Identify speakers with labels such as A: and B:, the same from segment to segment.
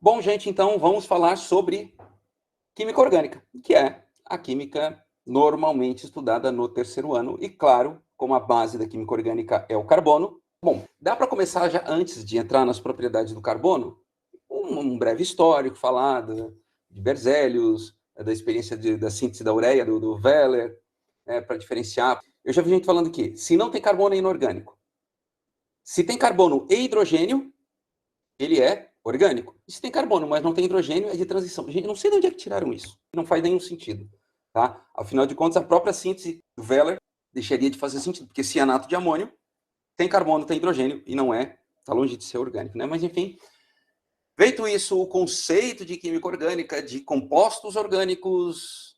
A: Bom, gente, então vamos falar sobre química orgânica, que é a química normalmente estudada no terceiro ano. E, claro, como a base da química orgânica é o carbono, bom, dá para começar já antes de entrar nas propriedades do carbono, um breve histórico, falar de Berzelius, da experiência da síntese da ureia, do Wheeler, para diferenciar. Eu já vi gente falando que se não tem carbono é inorgânico. Se tem carbono e hidrogênio, ele é orgânico. E se tem carbono, mas não tem hidrogênio, é de transição. Gente, não sei de onde é que tiraram isso. Não faz nenhum sentido. Tá? Afinal de contas, a própria síntese do Wheeler deixaria de fazer sentido, porque cianato de amônio tem carbono, tem hidrogênio, e não é, está longe de ser orgânico, né? Mas, enfim, feito isso, o conceito de química orgânica, de compostos orgânicos,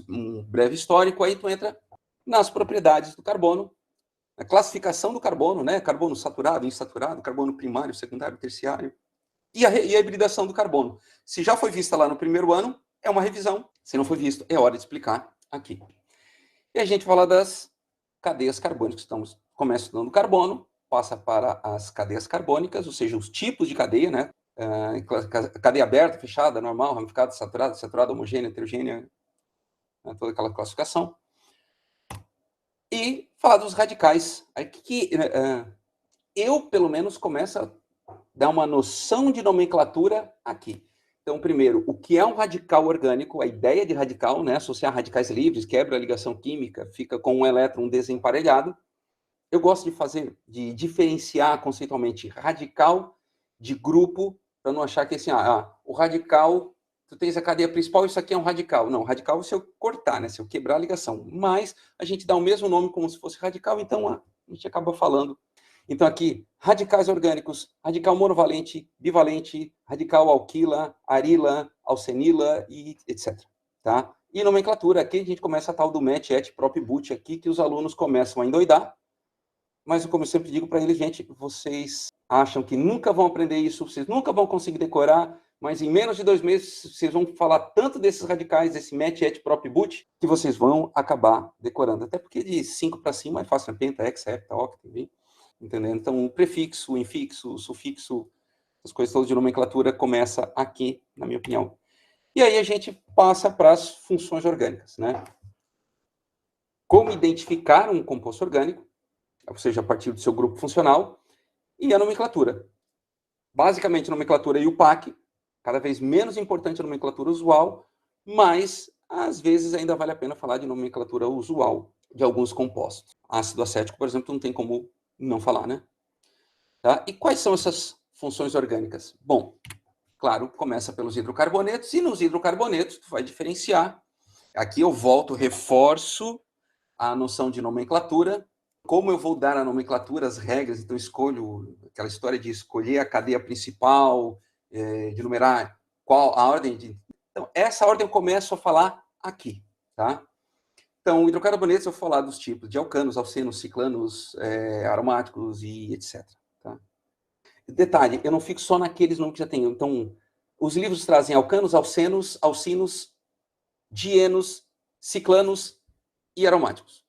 A: um breve histórico, aí tu entra nas propriedades do carbono, a classificação do carbono, né? Carbono saturado, insaturado, carbono primário, secundário, terciário, e a hibridação do carbono. Se já foi vista lá no primeiro ano, é uma revisão. Se não foi visto, é hora de explicar aqui. E a gente fala das cadeias carbônicas. Começa estudando carbono, passa para as cadeias carbônicas, ou seja, os tipos de cadeia, né? Cadeia aberta, fechada, normal, ramificada, saturada, homogênea, heterogênea, né? Toda aquela classificação. E falar dos radicais. Aqui, eu, pelo menos, começo a dar uma noção de nomenclatura aqui. Então, primeiro, o que é um radical orgânico? A ideia de radical, né? Associar radicais livres, quebra a ligação química, fica com um elétron desemparelhado. Eu gosto de diferenciar conceitualmente radical de grupo, para não achar que assim, o radical, tu tens a cadeia principal, isso aqui é um radical. Não, radical é se eu cortar, né? Se eu quebrar a ligação. Mas a gente dá o mesmo nome como se fosse radical, então a gente acaba falando. Então aqui, radicais orgânicos, radical monovalente, bivalente, radical alquila, arila, alcenila e etc. Tá? E nomenclatura, aqui a gente começa a tal do MET, ET, PROP, BUT aqui, que os alunos começam a endoidar, mas como eu sempre digo para eles, gente, vocês acham que nunca vão aprender isso, vocês nunca vão conseguir decorar, mas em menos de 2 meses vocês vão falar tanto desses radicais, desse MET, ET, PROP, BUT, que vocês vão acabar decorando. Até porque de 5 para cima é fácil, né? Penta, hexa, hepta, octa, entendendo? Então, o prefixo, o infixo, o sufixo, as coisas todas de nomenclatura começa aqui, na minha opinião. E aí a gente passa para as funções orgânicas, né? Como identificar um composto orgânico, ou seja, a partir do seu grupo funcional, e a nomenclatura. Basicamente, a nomenclatura IUPAC, cada vez menos importante a nomenclatura usual, mas, às vezes, ainda vale a pena falar de nomenclatura usual de alguns compostos. Ácido acético, por exemplo, não tem como não falar, né? Tá? E quais são essas funções orgânicas? Bom, claro, começa pelos hidrocarbonetos, e nos hidrocarbonetos tu vai diferenciar. Aqui eu volto, reforço a noção de nomenclatura. Como eu vou dar a nomenclatura, as regras, então escolho aquela história de escolher a cadeia principal, de numerar qual a ordem de... Então, essa ordem eu começo a falar aqui, tá? Então, hidrocarbonetos eu vou falar dos tipos de alcanos, alcenos, ciclanos, aromáticos e etc. Tá? Detalhe, eu não fico só naqueles nomes que já tenho. Então, os livros trazem alcanos, alcenos, alcinos, dienos, ciclanos e aromáticos.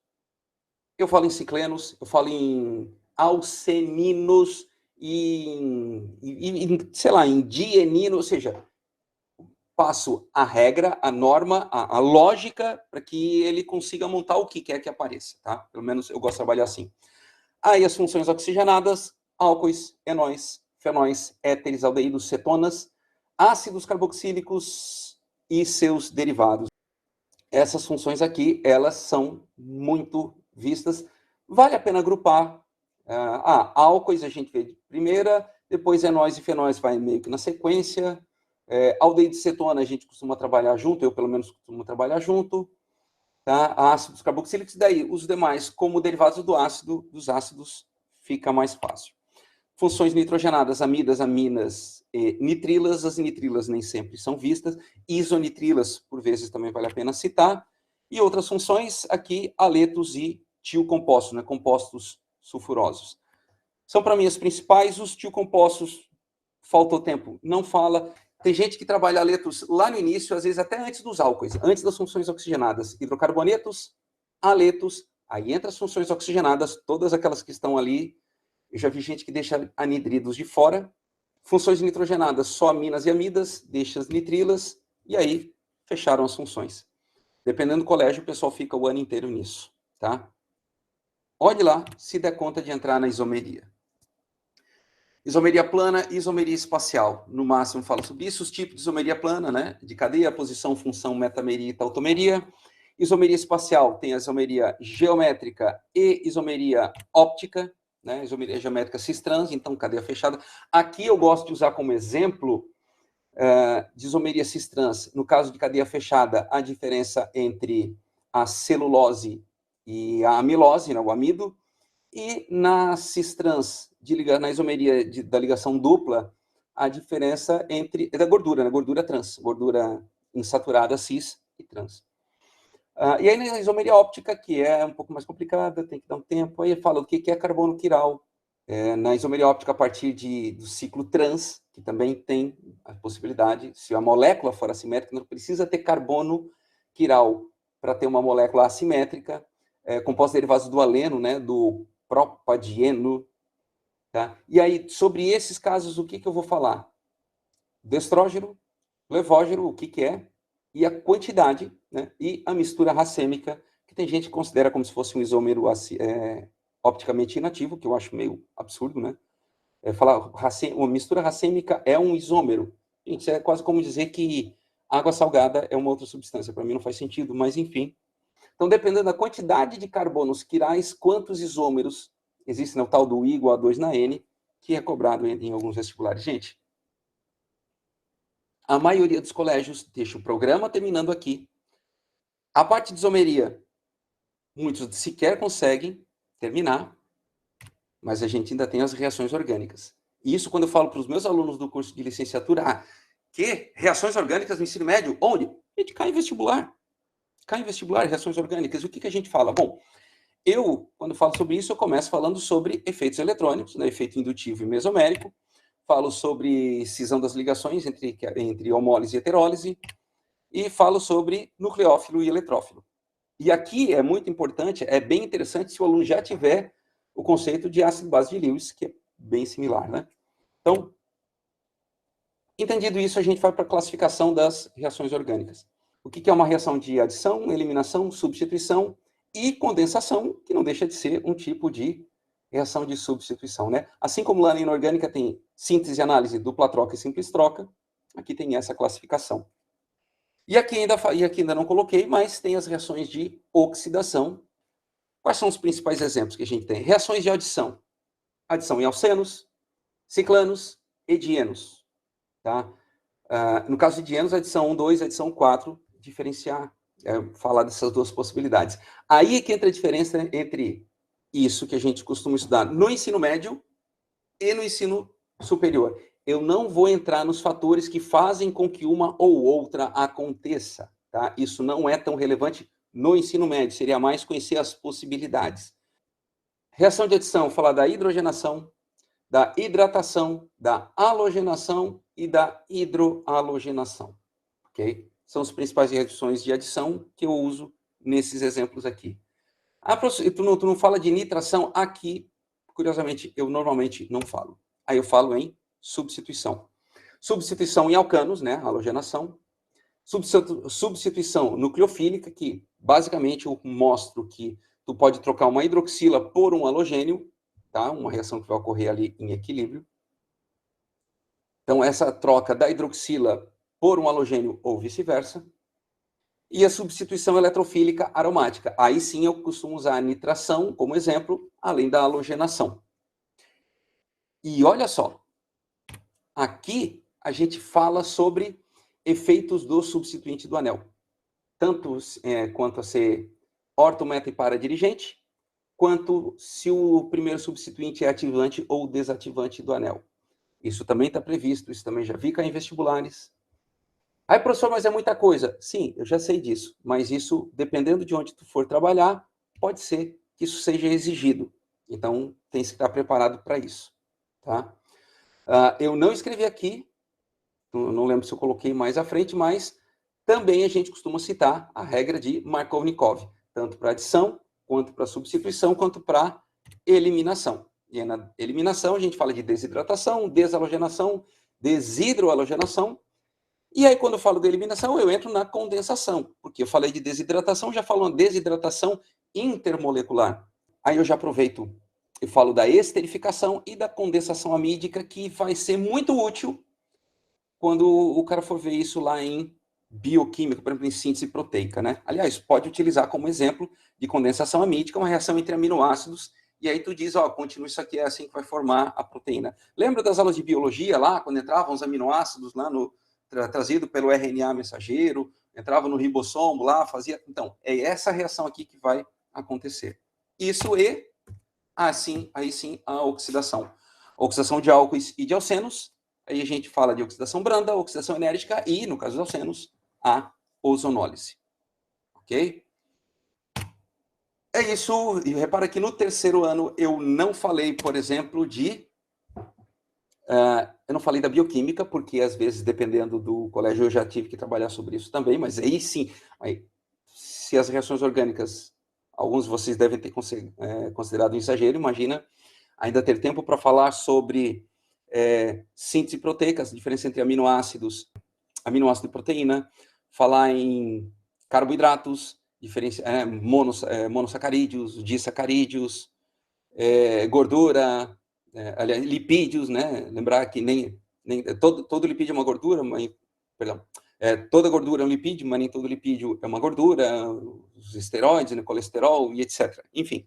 A: Eu falo em ciclenos, eu falo em alceninos e sei lá, em dienino, ou seja, passo a regra, a norma, a lógica para que ele consiga montar o que quer que apareça, tá? Pelo menos eu gosto de trabalhar assim. Aí as funções oxigenadas, álcoois, enóis, fenóis, éteres, aldeídos, cetonas, ácidos carboxílicos e seus derivados. Essas funções aqui, elas são muito vistas. Vale a pena agrupar. Álcoois a gente vê de primeira, depois enóis e fenóis vai meio que na sequência. Aldeído de cetona a gente costuma trabalhar junto, eu pelo menos costumo trabalhar junto. Tá? Ácidos carboxílicos, daí os demais, como derivados dos ácidos, fica mais fácil. Funções nitrogenadas, amidas, aminas e nitrilas. As nitrilas nem sempre são vistas. Isonitrilas, por vezes, também vale a pena citar. E outras funções aqui, aletos e tiocompostos, né? Compostos sulfurosos. São, para mim, as principais. Os tiocompostos, faltou tempo, não fala. Tem gente que trabalha aletos lá no início, às vezes até antes dos álcoois, antes das funções oxigenadas. Hidrocarbonetos, aletos, aí entra as funções oxigenadas, todas aquelas que estão ali. Eu já vi gente que deixa anidridos de fora, Funções nitrogenadas, só aminas e amidas, deixa as nitrilas, e aí fecharam as funções. Dependendo do colégio, o pessoal fica o ano inteiro nisso, tá? Olhe lá se der conta de entrar na isomeria. Isomeria plana e isomeria espacial. No máximo falo sobre isso, os tipos de isomeria plana, né? De cadeia, posição, função, metameria e tautomeria. Isomeria espacial tem a isomeria geométrica e isomeria óptica, né? Isomeria geométrica cis-trans, então cadeia fechada. Aqui eu gosto de usar como exemplo de isomeria cis-trans. No caso de cadeia fechada, a diferença entre a celulose e a amilose, né? O amido. E na cis-trans, na isomeria da ligação dupla, a diferença é da gordura, né? Gordura trans, gordura insaturada cis e trans. E aí na isomeria óptica, que é um pouco mais complicada, tem que dar um tempo, aí fala o que é carbono quiral. Na isomeria óptica, a partir do ciclo trans, que também tem a possibilidade, se a molécula for assimétrica, não precisa ter carbono quiral para ter uma molécula assimétrica, compostos derivados do aleno, né, do propadieno, tá? E aí, sobre esses casos, o que eu vou falar? Destrógeno, levógeno, o que é, e a quantidade, né, e a mistura racêmica, que tem gente que considera como se fosse um isômero opticamente inativo, que eu acho meio absurdo, né? Falar uma mistura racêmica é um isômero. Gente, isso é quase como dizer que água salgada é uma outra substância. Para mim não faz sentido, mas enfim. Então, dependendo da quantidade de carbonos quirais, quantos isômeros existem, né, o tal do I igual a 2 na N, que é cobrado em alguns vestibulares. Gente, a maioria dos colégios deixa o programa terminando aqui. A parte de isomeria, muitos sequer conseguem terminar, mas a gente ainda tem as reações orgânicas. E isso, quando eu falo para os meus alunos do curso de licenciatura, que reações orgânicas no ensino médio? Onde? A gente cai em vestibular. Cai em vestibular, reações orgânicas. E o que a gente fala? Bom, quando falo sobre isso, eu começo falando sobre efeitos eletrônicos, né, efeito indutivo e mesomérico. Falo sobre cisão das ligações entre homólise e heterólise. E falo sobre nucleófilo e eletrófilo. E aqui é muito importante, é bem interessante se o aluno já tiver o conceito de ácido-base de Lewis, que é bem similar, né? Então, entendido isso, a gente vai para a classificação das reações orgânicas. O que é uma reação de adição, eliminação, substituição e condensação, que não deixa de ser um tipo de reação de substituição, né? Assim como lá na inorgânica tem síntese e análise, dupla troca e simples troca, aqui tem essa classificação. E aqui ainda não coloquei, mas tem as reações de oxidação. Quais são os principais exemplos que a gente tem? Reações de adição. Adição em alcenos, ciclanos e dienos. Tá? No caso de dienos, adição 1, 2, adição 4, diferenciar, falar dessas duas possibilidades. Aí é que entra a diferença entre isso que a gente costuma estudar no ensino médio e no ensino superior. Eu não vou entrar nos fatores que fazem com que uma ou outra aconteça. Tá? Isso não é tão relevante no ensino médio, seria mais conhecer as possibilidades. Reação de adição, falar da hidrogenação, da hidratação, da halogenação e da hidrohalogenação. Ok? São as principais reações de adição que eu uso nesses exemplos aqui. Tu não fala de nitração aqui, curiosamente, eu normalmente não falo. Aí eu falo em substituição. Substituição em alcanos, né, halogenação. Substituição nucleofílica, que basicamente eu mostro que tu pode trocar uma hidroxila por um halogênio, tá? Uma reação que vai ocorrer ali em equilíbrio. Então, essa troca da hidroxila por um halogênio ou vice-versa. E a substituição eletrofílica aromática. Aí sim eu costumo usar a nitração como exemplo, além da halogenação. E olha só, aqui a gente fala sobre efeitos do substituinte do anel. Tanto quanto a ser orto, meta e para dirigente, quanto se o primeiro substituinte é ativante ou desativante do anel. Isso também está previsto, isso também já fica em vestibulares. Aí, professor, mas é muita coisa. Sim, eu já sei disso, mas isso, dependendo de onde tu for trabalhar, pode ser que isso seja exigido. Então, tem que estar preparado para isso. Tá? Eu não escrevi aqui, não lembro se eu coloquei mais à frente, mas também a gente costuma citar a regra de Markovnikov, tanto para adição, quanto para substituição, quanto para eliminação. E na eliminação a gente fala de desidratação, desalogenação, desidroalogenação. E aí, quando eu falo de eliminação, eu entro na condensação, porque eu falei de desidratação, já falo uma desidratação intermolecular. Aí eu já aproveito e falo da esterificação e da condensação amídica, que vai ser muito útil quando o cara for ver isso lá em bioquímica, por exemplo, em síntese proteica, né? Aliás, pode utilizar como exemplo de condensação amídica uma reação entre aminoácidos, e aí tu diz, ó, continua isso aqui, é assim que vai formar a proteína. Lembra das aulas de biologia lá, quando entravam os aminoácidos lá no trazido pelo RNA mensageiro, entrava no ribossomo lá, fazia... Então, é essa reação aqui que vai acontecer. Isso e, assim, aí sim, a oxidação. Oxidação de álcoois e de alcenos. Aí a gente fala de oxidação branda, oxidação enérgica e, no caso dos alcenos, a ozonólise. Ok? É isso. E repara que no terceiro ano eu não falei, por exemplo, de... eu não falei da bioquímica, porque às vezes, dependendo do colégio, eu já tive que trabalhar sobre isso também, mas aí sim, se as reações orgânicas, alguns de vocês devem ter considerado um exagero, imagina ainda ter tempo para falar sobre síntese proteica, a diferença entre aminoácido e proteína, falar em carboidratos, monossacarídeos, disacarídeos, gordura, aliás, lipídios, né? Lembrar que nem todo lipídio é uma gordura, mas, perdão, toda gordura é um lipídio, mas nem todo lipídio é uma gordura, os esteroides, né, colesterol e etc. Enfim,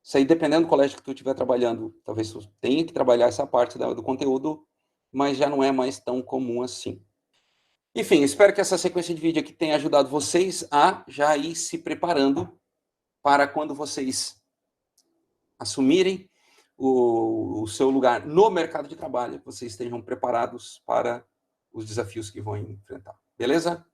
A: isso aí, dependendo do colégio que tu estiver trabalhando, talvez tu tenha que trabalhar essa parte do conteúdo, mas já não é mais tão comum assim. Enfim, espero que essa sequência de vídeo aqui tenha ajudado vocês a já ir se preparando para quando vocês assumirem o seu lugar no mercado de trabalho, vocês estejam preparados para os desafios que vão enfrentar. Beleza?